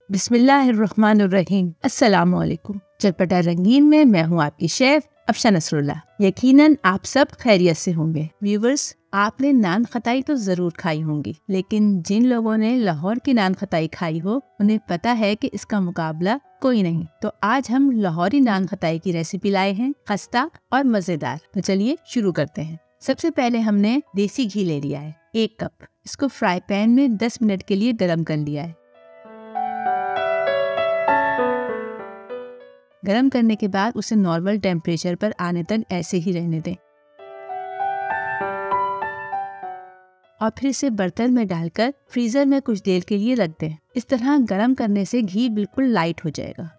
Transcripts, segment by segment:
बिस्मिल्लाहिर्रहमानिर्रहीम। अस्सलामु अलैकुम। चटपटा रंगीन में मैं हूँ आपकी शेफ अफशा नसरुल्लाह। यकीनन आप सब खैरियत से होंगे। व्यूवर्स, आपने नान खताई तो जरूर खाई होंगी, लेकिन जिन लोगों ने लाहौर की नान खताई खाई हो उन्हें पता है कि इसका मुकाबला कोई नहीं। तो आज हम लाहौरी नान खताई की रेसिपी लाए हैं, खस्ता और मजेदार। तो चलिए शुरू करते हैं। सबसे पहले हमने देसी घी ले लिया है 1 कप। इसको फ्राई पैन में 10 मिनट के लिए गरम कर लिया है। गरम करने के बाद उसे नॉर्मल टेम्परेचर पर आने तक ऐसे ही रहने दें और फिर इसे बर्तन में डालकर फ्रीजर में कुछ देर के लिए रख दें। इस तरह गरम करने से घी बिल्कुल लाइट हो जाएगा।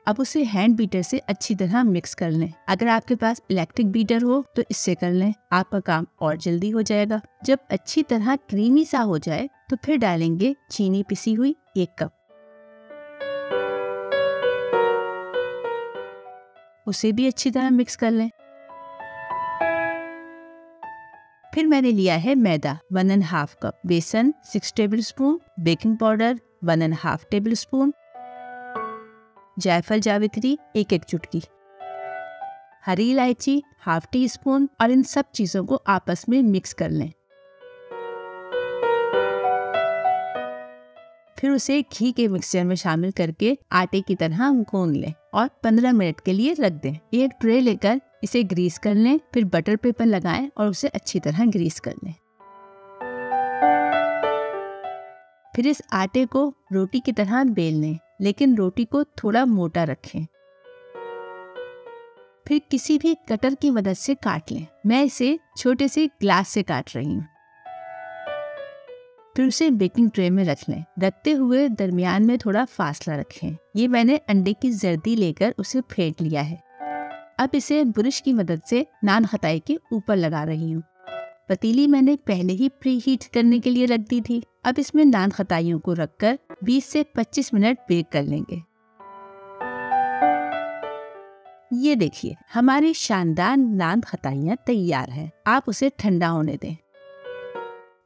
अब उसे हैंड बीटर से अच्छी तरह मिक्स कर लें। अगर आपके पास इलेक्ट्रिक बीटर हो तो इससे कर लें, आपका काम और जल्दी हो जाएगा। जब अच्छी तरह क्रीमी सा हो जाए तो फिर डालेंगे चीनी पिसी हुई 1 कप। उसे भी अच्छी तरह मिक्स कर लें। फिर मैंने लिया है मैदा 1.5 कप, बेसन 6 टेबलस्पून, बेकिंग पाउडर 1.5 टेबलस्पून, जायफल जावित्री 1 चुटकी, हरी इलायची 1/2 टीस्पून और इन सब चीजों को आपस में मिक्स कर लें। फिर उसे घी के मिक्सचर में शामिल करके आटे की तरह गूंद लें और 15 मिनट के लिए रख दें। एक ट्रे लेकर इसे ग्रीस कर लें, फिर बटर पेपर लगाएं और उसे अच्छी तरह ग्रीस कर लें। फिर इस आटे को रोटी की तरह बेल लें, लेकिन रोटी को थोड़ा मोटा रखें। फिर किसी भी कटर की मदद से काट लें। मैं इसे छोटे से ग्लास से काट रही हूँ। फिर उसे बेकिंग ट्रे में रख लें, रखते हुए दरमियान में थोड़ा फासला रखें। ये मैंने अंडे की जर्दी लेकर उसे फेंट लिया है। अब इसे ब्रश की मदद से नान खताई के ऊपर लगा रही हूँ। पतीली मैंने पहले ही प्री हीट करने के लिए रख दी थी। अब इसमें नान खताइयों को रखकर 20 से 25 मिनट बेक कर लेंगे। ये देखिए, हमारी शानदार नान खताइयाँ तैयार हैं। आप उसे ठंडा होने दें।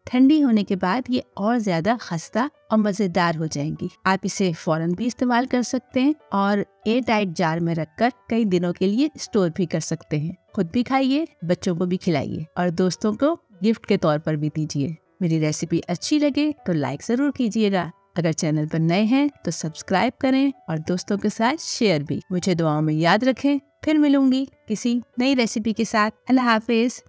ठंडी होने के बाद ये और ज्यादा खस्ता और मजेदार हो जाएंगी। आप इसे फौरन भी इस्तेमाल कर सकते हैं और एयर टाइट जार में रखकर कई दिनों के लिए स्टोर भी कर सकते हैं। खुद भी खाइए, बच्चों को भी खिलाइए और दोस्तों को गिफ्ट के तौर पर भी दीजिए। मेरी रेसिपी अच्छी लगे तो लाइक जरूर कीजिएगा। अगर चैनल पर नए हैं तो सब्सक्राइब करें और दोस्तों के साथ शेयर भी। मुझे दुआओं में याद रखें। फिर मिलूंगी किसी नई रेसिपी के साथ। अल्लाह हाफिज।